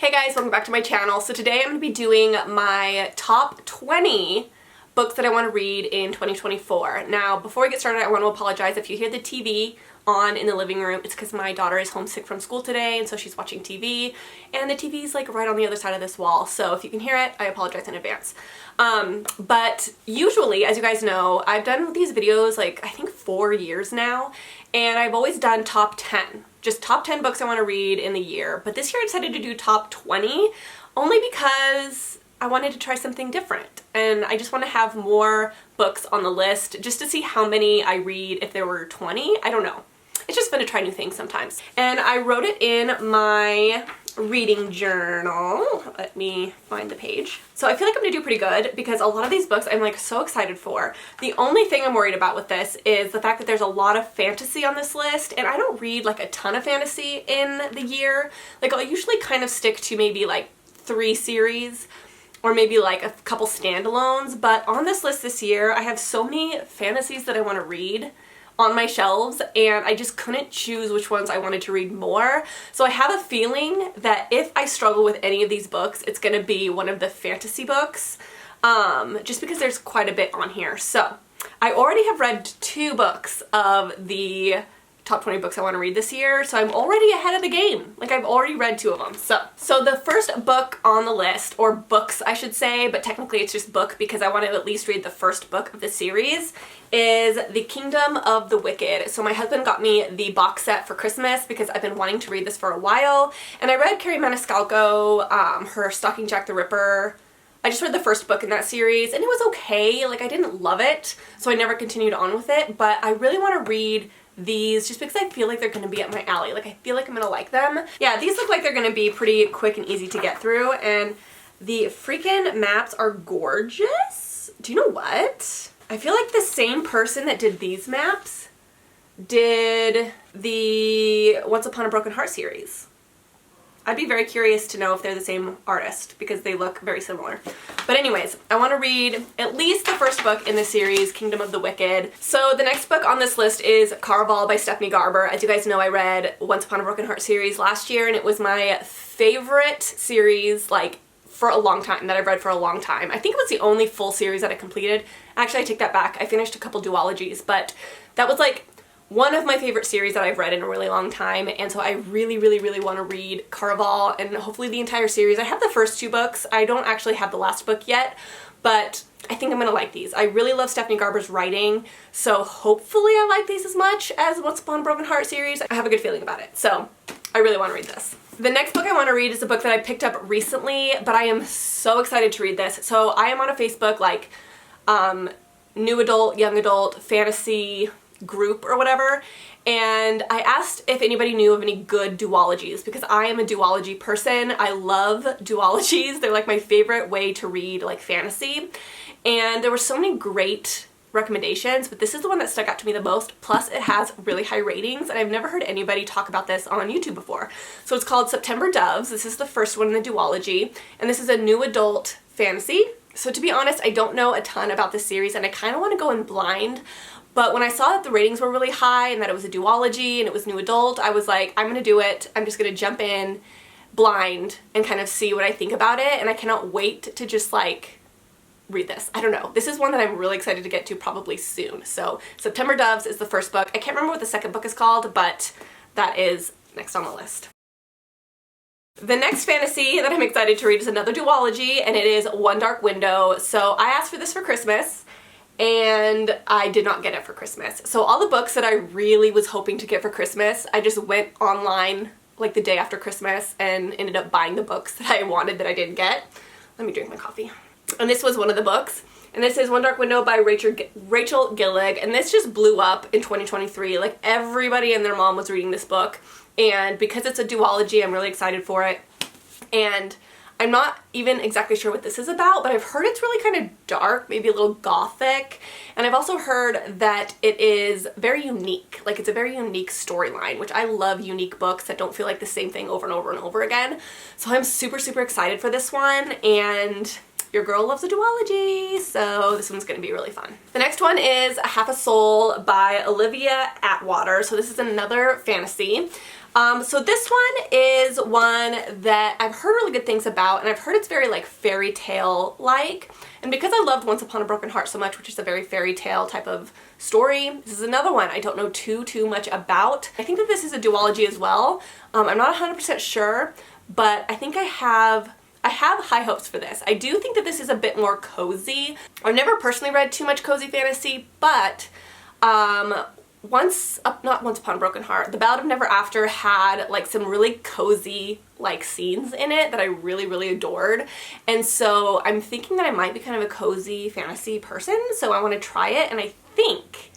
Hey guys, welcome back to my channel. So today I'm going to be doing my top 20 books that I want to read in 2024. Now, before we get started, I want to apologize if you hear the TV on in the living room. It's because my daughter is homesick from school today, and so she's watching TV, and the TV is like right on the other side of this wall. So if you can hear it, I apologize in advance. But usually, as you guys know, I've done these videos like I think 4 years now, and I've always done top 10. Just top 10 books I want to read in the year. But this year I decided to do top 20 only because I wanted to try something different. And I just want to have more books on the list just to see how many I read if there were 20. I don't know. It's just fun to try new things sometimes. And I wrote it in my reading journal. Let me find the page. So I feel like I'm gonna do pretty good because a lot of these books I'm like so excited for. The only thing I'm worried about with this is the fact that there's a lot of fantasy on this list, and I don't read like a ton of fantasy in the year. Like I'll usually kind of stick to maybe like 3 series or maybe like a couple standalones, but on this list this year I have so many fantasies that I want to read on my shelves, and I just couldn't choose which ones I wanted to read more. So I have a feeling that if I struggle with any of these books, it's gonna be one of the fantasy books, just because there's quite a bit on here. So I already have read 2 books of the top 20 books I want to read this year, so I'm already ahead of the game. Like I've already read 2 of them. So the first book on the list, or books I should say, but technically it's just book because I want to at least read the first book of the series, is The Kingdom of the Wicked. So my husband got me the box set for Christmas because I've been wanting to read this for a while, and I read Carrie Maniscalco, her Stalking Jack the Ripper. I just read the first book in that series and it was okay. Like I didn't love it, so I never continued on with it, but I really want to read these just because I feel like they're going to be up my alley. Like I feel like I'm going to like them. Yeah, these look like they're going to be pretty quick and easy to get through, and the freaking maps are gorgeous. Do you know what? I feel like the same person that did these maps did the Once Upon a Broken Heart series. I'd be very curious to know if they're the same artist because they look very similar. But anyways, I want to read at least the first book in the series, Kingdom of the Wicked. So the next book on this list is Caraval by Stephanie Garber. As you guys know, I read Once Upon a Broken Heart series last year, and it was my favorite series like for a long time, that I've read for a long time. I think it was the only full series that I completed. Actually, I take that back. I finished a couple duologies, but that was like one of my favorite series that I've read in a really long time, and so I really want to read Caraval and hopefully the entire series. I have the first 2 books. I don't actually have the last book yet, but I think I'm going to like these. I really love Stephanie Garber's writing, so hopefully I like these as much as Once Upon a Broken Heart series. I have a good feeling about it, so I really want to read this. The next book I want to read is a book that I picked up recently, but I am so excited to read this. So I am on a Facebook like new adult, young adult, fantasy group or whatever, and I asked if anybody knew of any good duologies because I am a duology person. I love duologies. They're like my favorite way to read like fantasy, and there were so many great recommendations, but this is the one that stuck out to me the most. Plus it has really high ratings, and I've never heard anybody talk about this on YouTube before. So it's called September Doves. This is the first one in the duology, and this is a new adult fantasy. So to be honest, I don't know a ton about this series, and I kind of want to go in blind. But when I saw that the ratings were really high and that it was a duology and it was new adult, I was like, I'm gonna do it. I'm just gonna jump in blind and kind of see what I think about it, and I cannot wait to just like read this. I don't know. This is one that I'm really excited to get to probably soon. So September Doves is the first book. I can't remember what the second book is called, but that is next on the list. The next fantasy that I'm excited to read is another duology, and it is One Dark Window. So I asked for this for Christmas, and I did not get it for Christmas. So all the books that I really was hoping to get for Christmas, I just went online like the day after Christmas and ended up buying the books that I wanted that I didn't get. Let me drink my coffee. And this was one of the books. And this is One Dark Window by Rachel Gillig, and this just blew up in 2023. Like everybody and their mom was reading this book, and because it's a duology, I'm really excited for it. And I'm not even exactly sure what this is about, but I've heard it's really kind of dark, maybe a little gothic, and I've also heard that it is very unique. Like it's a very unique storyline, which I love unique books that don't feel like the same thing over and over and over again. So I'm super excited for this one, and your girl loves a duology, so this one's gonna be really fun. The next one is Half a Soul by Olivia Atwater. So this is another fantasy. So this one is one that I've heard really good things about, and I've heard it's very like fairy tale like. And because I loved Once Upon a Broken Heart so much, which is a very fairy tale type of story, this is another one I don't know too much about. I think that this is a duology as well. I'm not 100% sure, but I think I have high hopes for this. I do think that this is a bit more cozy. I've never personally read too much cozy fantasy, but not Once Upon a Broken Heart, The Ballad of Never After had like some really cozy like scenes in it that I really adored. And so I'm thinking that I might be kind of a cozy fantasy person, so I want to try it, and I think,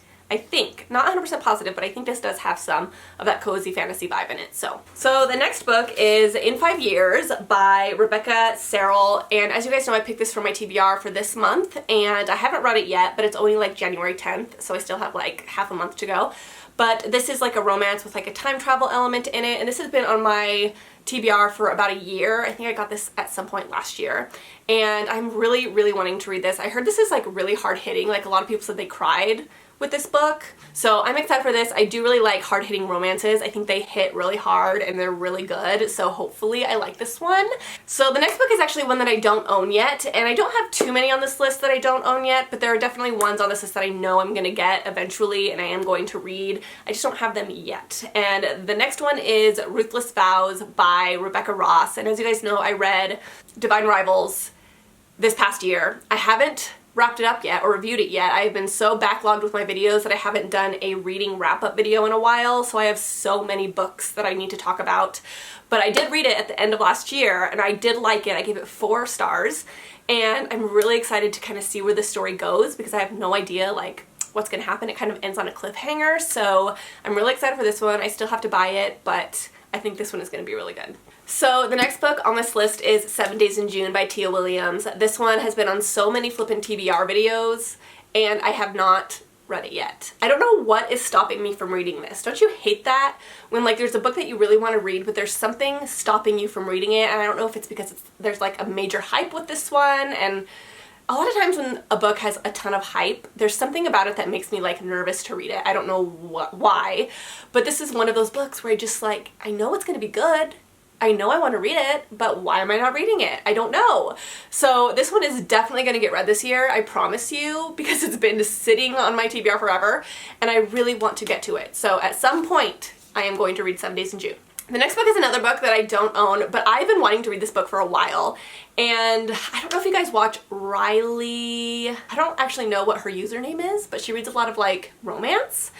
not 100% positive, but I think this does have some of that cozy fantasy vibe in it. So the next book is In 5 Years by Rebecca Serrell, and as you guys know, I picked this for my TBR for this month, and I haven't read it yet, but it's only like January 10th, so I still have like half a month to go. But this is like a romance with like a time travel element in it, and this has been on my TBR for about a year. I think I got this at some point last year, and I'm really wanting to read this. I heard this is like really hard hitting, like a lot of people said they cried with this book. So I'm excited for this. I do really like hard-hitting romances. I think they hit really hard and they're really good, so hopefully I like this one. So the next book is actually one that I don't own yet, and I don't have too many on this list that I don't own yet, but there are definitely ones on this list that I know I'm gonna get eventually and I am going to read. I just don't have them yet. And the next one is Ruthless Vows by Rebecca Ross, and as you guys know, I read Divine Rivals this past year. I haven't wrapped it up yet or reviewed it yet. I've been so backlogged with my videos that I haven't done a reading wrap-up video in a while, so I have so many books that I need to talk about. But I did read it at the end of last year, and I did like it. I gave it 4 stars, and I'm really excited to kind of see where the story goes because I have no idea like what's gonna happen. It kind of ends on a cliffhanger, so I'm really excited for this one. I still have to buy it, but I think this one is gonna be really good. So the next book on this list is 7 Days in June by Tia Williams. This one has been on so many flippin' TBR videos, and I have not read it yet. I don't know what is stopping me from reading this. Don't you hate that? When like there's a book that you really want to read, but there's something stopping you from reading it, and I don't know if it's because there's like a major hype with this one, and a lot of times when a book has a ton of hype, there's something about it that makes me like nervous to read it. I don't know why, but this is one of those books where I just like, I know it's gonna be good. I know I want to read it, but why am I not reading it? I don't know. So this one is definitely going to get read this year, I promise you, because it's been sitting on my TBR forever, and I really want to get to it. So at some point, I am going to read 7 Days in June. The next book is another book that I don't own, but I've been wanting to read this book for a while, and I don't know if you guys watch Riley. I don't actually know what her username is, but she reads a lot of like romance.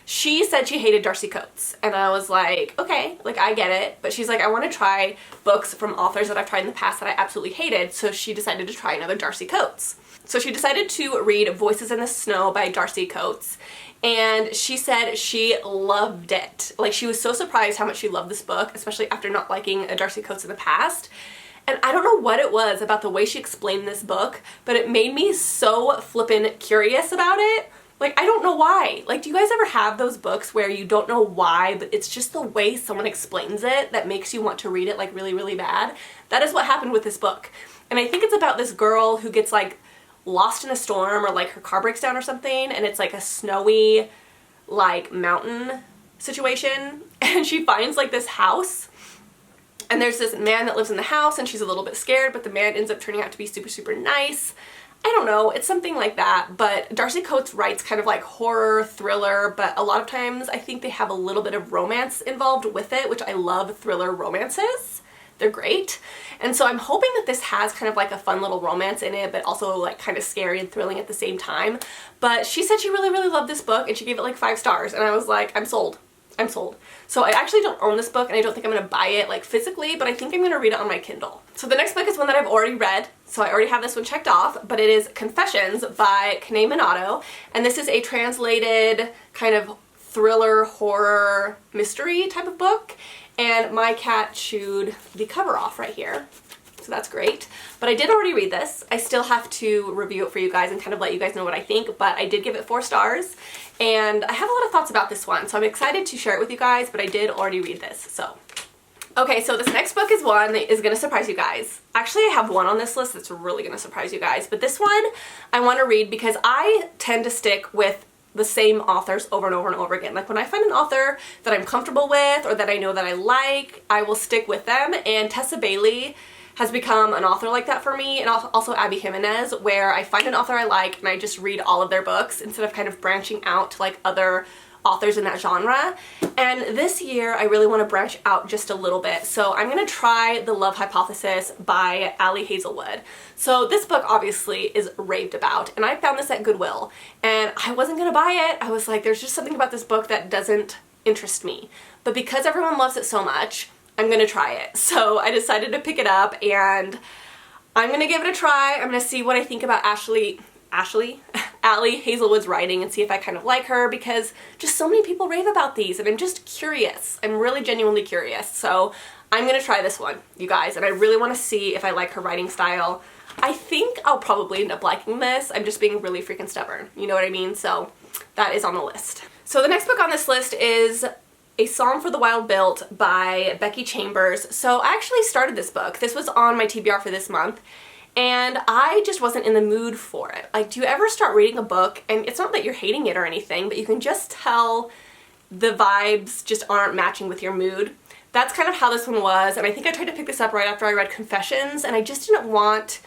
She said she hated Darcy Coates, and I was like, okay, like I get it, but she's like, I want to try books from authors that I've tried in the past that I absolutely hated, so she decided to try another Darcy Coates. So she decided to read Voices in the Snow by Darcy Coates, and she said she loved it. Like, she was so surprised how much she loved this book, especially after not liking a Darcy Coates in the past. And I don't know what it was about the way she explained this book, but it made me so flippin' curious about it. Like, I don't know why. Like, do you guys ever have those books where you don't know why, but it's just the way someone explains it that makes you want to read it, like, really bad? That is what happened with this book. And I think it's about this girl who gets, like, lost in a storm, or, like, her car breaks down or something, and it's, like, a snowy, like, mountain situation. And she finds, like, this house, and there's this man that lives in the house, and she's a little bit scared, but the man ends up turning out to be super nice. I don't know, it's something like that, but Darcy Coates writes kind of like horror, thriller, but a lot of times I think they have a little bit of romance involved with it, which I love thriller romances. They're great. And so I'm hoping that this has kind of like a fun little romance in it, but also like kind of scary and thrilling at the same time. But she said she really loved this book, and she gave it like 5 stars, and I was like, I'm sold. I'm sold. So I actually don't own this book, and I don't think I'm going to buy it like physically, but I think I'm going to read it on my Kindle. So the next book is one that I've already read, so I already have this one checked off, but it is Confessions by Kanae Minato, and this is a translated kind of thriller, horror, mystery type of book, and my cat chewed the cover off right here. So that's great. But I did already read this. I still have to review it for you guys and kind of let you guys know what I think, but I did give it 4 stars, and I have a lot of thoughts about this one, so I'm excited to share it with you guys, but I did already read this, so Okay, so this next book is one that is going to surprise you guys. Actually, I have one on this list that's really going to surprise you guys, but this one I want to read because I tend to stick with the same authors over and over and over again. Like when I find an author that I'm comfortable with or that I know that I like, I will stick with them, and Tessa Bailey has become an author like that for me, and also Abby Jimenez, where I find an author I like and I just read all of their books instead of kind of branching out to like other authors in that genre. And this year I really want to branch out just a little bit, so I'm going to try The Love Hypothesis by Ali Hazelwood. So this book obviously is raved about, and I found this at Goodwill and I wasn't going to buy it. I was like, there's just something about this book that doesn't interest me, but because everyone loves it so much, I'm going to try it. So I decided to pick it up and I'm going to give it a try. I'm going to see what I think about Ali Hazelwood's writing and see if I kind of like her, because just so many people rave about these and I'm just curious. I'm really genuinely curious. So I'm going to try this one, you guys, and I really want to see if I like her writing style. I think I'll probably end up liking this. I'm just being really freaking stubborn. You know what I mean? So that is on the list. So the next book on this list is A Song for the Wild Built by Becky Chambers. So I actually started this book. This was on my TBR for this month, and I just wasn't in the mood for it. Like, do you ever start reading a book and it's not that you're hating it or anything, but you can just tell the vibes just aren't matching with your mood? That's kind of how this one was, and I think I tried to pick this up right after I read Confessions, and I just didn't want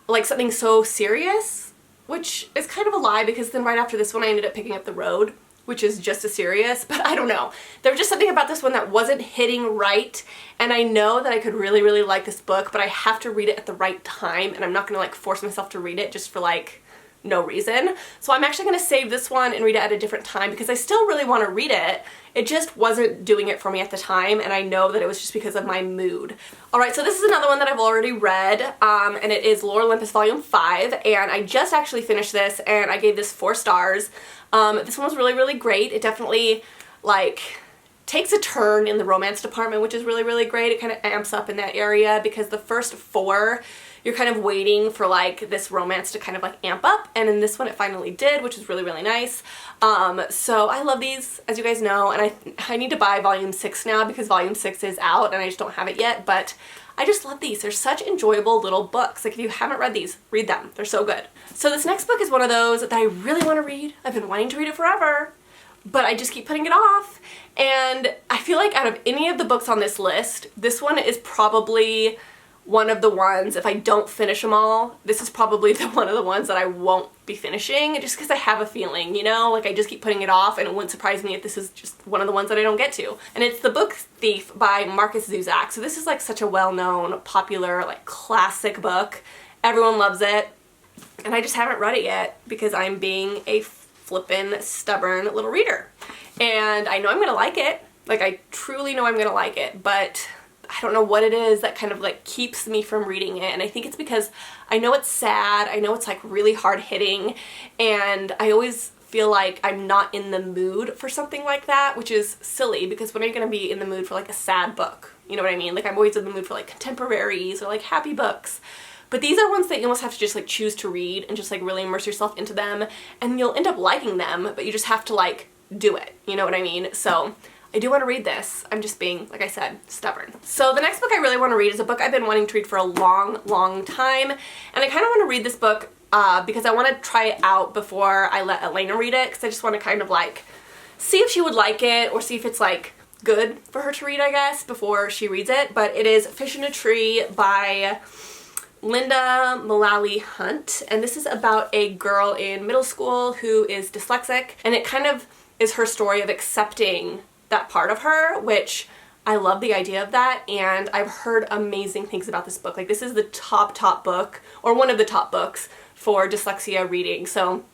like something so serious, which is kind of a lie because then right after this one I ended up picking up The Road, which is just as serious, but I don't know. There was just something about this one that wasn't hitting right, and I know that I could really, really like this book, but I have to read it at the right time, and I'm not gonna like force myself to read it just for like no reason. So I'm actually gonna save this one and read it at a different time because I still really want to read it. It just wasn't doing it for me at the time, and I know that it was just because of my mood. Alright, so this is another one that I've already read, and it is Lore Olympus Volume 5, and I just actually finished this, and I gave this 4 stars. This one was really, really great. It definitely, like, takes a turn in the romance department, which is really, really great. It kind of amps up in that area because the first 4, you're kind of waiting for like this romance to kind of like amp up, and in this one it finally did, which is really, really nice. So I love these, as you guys know, and I need to buy Volume 6 now because Volume 6 is out and I just don't have it yet, but I just love these. They're such enjoyable little books. Like, if you haven't read these, read them. They're so good. So this next book is one of those that I really want to read. I've been wanting to read it forever, but I just keep putting it off. And I feel like out of any of the books on this list, this one is probably one of the ones, if I don't finish them all, this is probably one of the ones that I won't be finishing, just because I have a feeling, you know? Like, I just keep putting it off, and it wouldn't surprise me if this is just one of the ones that I don't get to. And it's The Book Thief by Marcus Zuzak. So this is like such a well-known, popular, like classic book. Everyone loves it. And I just haven't read it yet because I'm being a flippin' stubborn little reader. And I know I'm gonna like it. Like, I truly know I'm gonna like it, but I don't know what it is that kind of like keeps me from reading it, and I think it's because I know it's sad, I know it's like really hard hitting, and I always feel like I'm not in the mood for something like that, which is silly because when are you going to be in the mood for like a sad book? You know what I mean? Like, I'm always in the mood for like contemporaries or like happy books. But these are ones that you almost have to just like choose to read and just like really immerse yourself into them, and you'll end up liking them, but you just have to like do it. You know what I mean? So I do want to read this. I'm just being, like I said, stubborn. So the next book I really want to read is a book I've been wanting to read for a long, long time. And I kind of want to read this book because I want to try it out before I let Elena read it, because I just want to kind of like see if she would like it or see if it's like good for her to read, I guess, before she reads it. But it is Fish in a Tree by Linda Mullally Hunt, and this is about a girl in middle school who is dyslexic, and it kind of is her story of accepting that part of her, which I love the idea of that, and I've heard amazing things about this book. Like, this is the top book, or one of the top books for dyslexia reading, so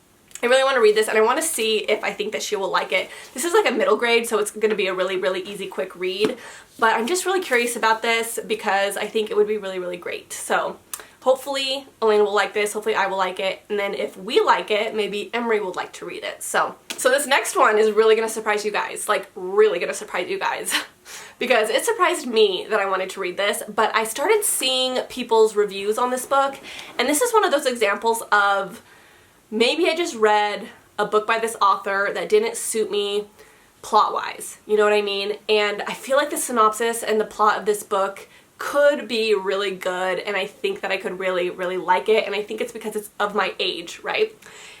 I really want to read this, and I want to see if I think that she will like it. This is like a middle grade, so it's going to be a really, really easy, quick read, but I'm just really curious about this because I think it would be really, really great. So hopefully Elena will like this, hopefully I will like it, and then if we like it, maybe Emery would like to read it. So this next one is really going to surprise you guys, like really going to surprise you guys. Because it surprised me that I wanted to read this, but I started seeing people's reviews on this book, and this is one of those examples of maybe I just read a book by this author that didn't suit me, plot-wise, you know what I mean? And I feel like the synopsis and the plot of this book could be really good, and I think that I could really, really like it, and I think it's because it's of my age, right?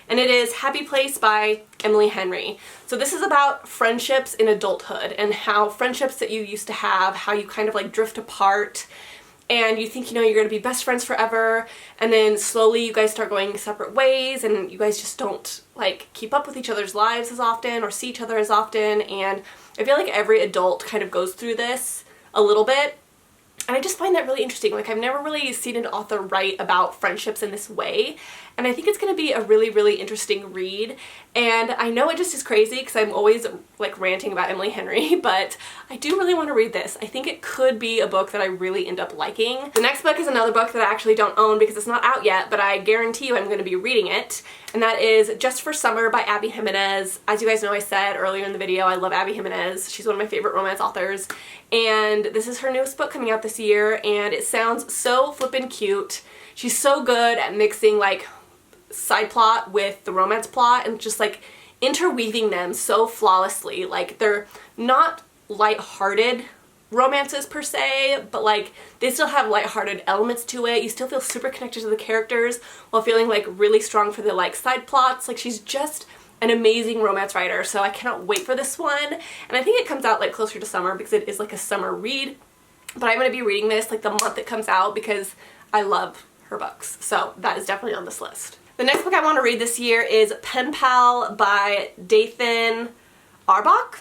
And it is Happy Place by Emily Henry. So this is about friendships in adulthood and how friendships that you used to have, how you kind of like drift apart and you think, you know, you're going to be best friends forever, and then slowly you guys start going separate ways and you guys just don't like keep up with each other's lives as often or see each other as often. And I feel like every adult kind of goes through this a little bit. And I just find that really interesting. Like, I've never really seen an author write about friendships in this way, and I think it's going to be a really, really interesting read. And I know it just is crazy because I'm always like ranting about Emily Henry, but I do really want to read this. I think it could be a book that I really end up liking. The next book is another book that I actually don't own because it's not out yet, but I guarantee you I'm going to be reading it, and that is Just for Summer by Abby Jimenez. As you guys know, I said earlier in the video, I love Abby Jimenez. She's one of my favorite romance authors, and this is her newest book coming out this year, and it sounds so flippin' cute. She's so good at mixing like side plot with the romance plot and just like interweaving them so flawlessly. Like, they're not lighthearted romances per se, but like they still have lighthearted elements to it. You still feel super connected to the characters while feeling like really strong for the like side plots. Like, she's just an amazing romance writer, so I cannot wait for this one. And I think it comes out like closer to summer because it is like a summer read, but I'm going to be reading this like the month it comes out because I love her books, so that is definitely on this list. The next book I want to read this year is Pen Pal by Dathan Arbach.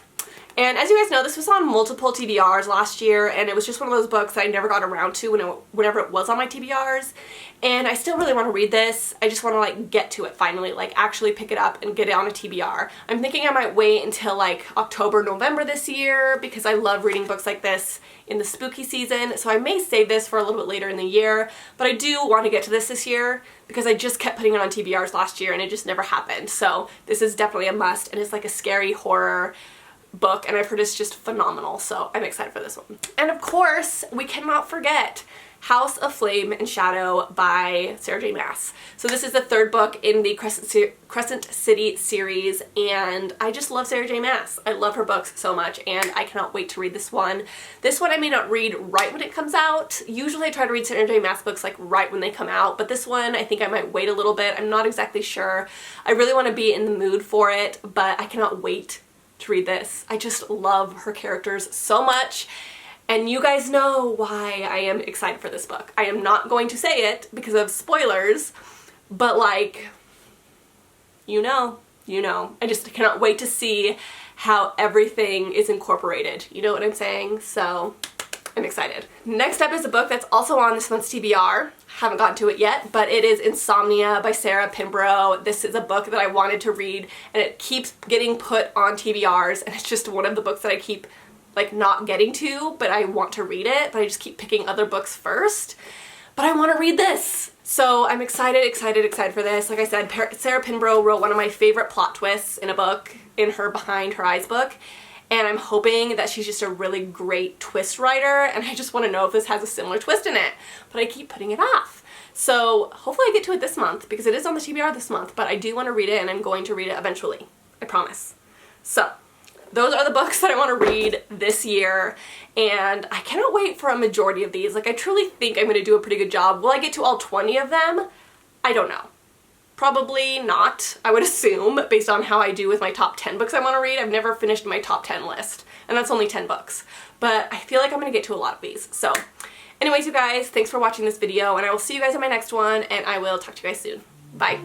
And as you guys know, this was on multiple TBRs last year, and it was just one of those books that I never got around to whenever it was on my TBRs. And I still really want to read this. I just want to like get to it finally, like actually pick it up and get it on a TBR. I'm thinking I might wait until like October, November this year because I love reading books like this in the spooky season. So I may save this for a little bit later in the year, but I do want to get to this year because I just kept putting it on TBRs last year and it just never happened. So this is definitely a must, and it's like a scary horror book, and I've heard it's just phenomenal, so I'm excited for this one. And of course, we cannot forget House of Flame and Shadow by Sarah J. Maas. So this is the third book in the Crescent City series, and I just love Sarah J. Maas. I love her books so much, and I cannot wait to read this one. This one I may not read right when it comes out. Usually I try to read Sarah J. Maas books like right when they come out, but this one I think I might wait a little bit. I'm not exactly sure. I really want to be in the mood for it, but I cannot wait to read this. I just love her characters so much, and you guys know why I am excited for this book. I am not going to say it because of spoilers, but like, you know. I just cannot wait to see how everything is incorporated. You know what I'm saying? So I'm excited. Next up is a book that's also on this month's TBR. Haven't gotten to it yet, but it is Insomnia by Sarah Pinborough. This is a book that I wanted to read, and it keeps getting put on TBRs, and it's just one of the books that I keep like not getting to, but I want to read it, but I just keep picking other books first. But I want to read this. So I'm excited for this. Like I said, Sarah Pinborough wrote one of my favorite plot twists in a book, in her Behind Her Eyes book. And I'm hoping that she's just a really great twist writer, and I just want to know if this has a similar twist in it, but I keep putting it off. So hopefully I get to it this month because it is on the TBR this month, but I do want to read it, and I'm going to read it eventually. I promise. So those are the books that I want to read this year, and I cannot wait for a majority of these. Like, I truly think I'm going to do a pretty good job. Will I get to all 20 of them? I don't know. Probably not, I would assume, based on how I do with my top 10 books I want to read. I've never finished my top 10 list, and that's only 10 books. But I feel like I'm going to get to a lot of these. So anyways, you guys, thanks for watching this video, and I will see you guys in my next one, and I will talk to you guys soon. Bye.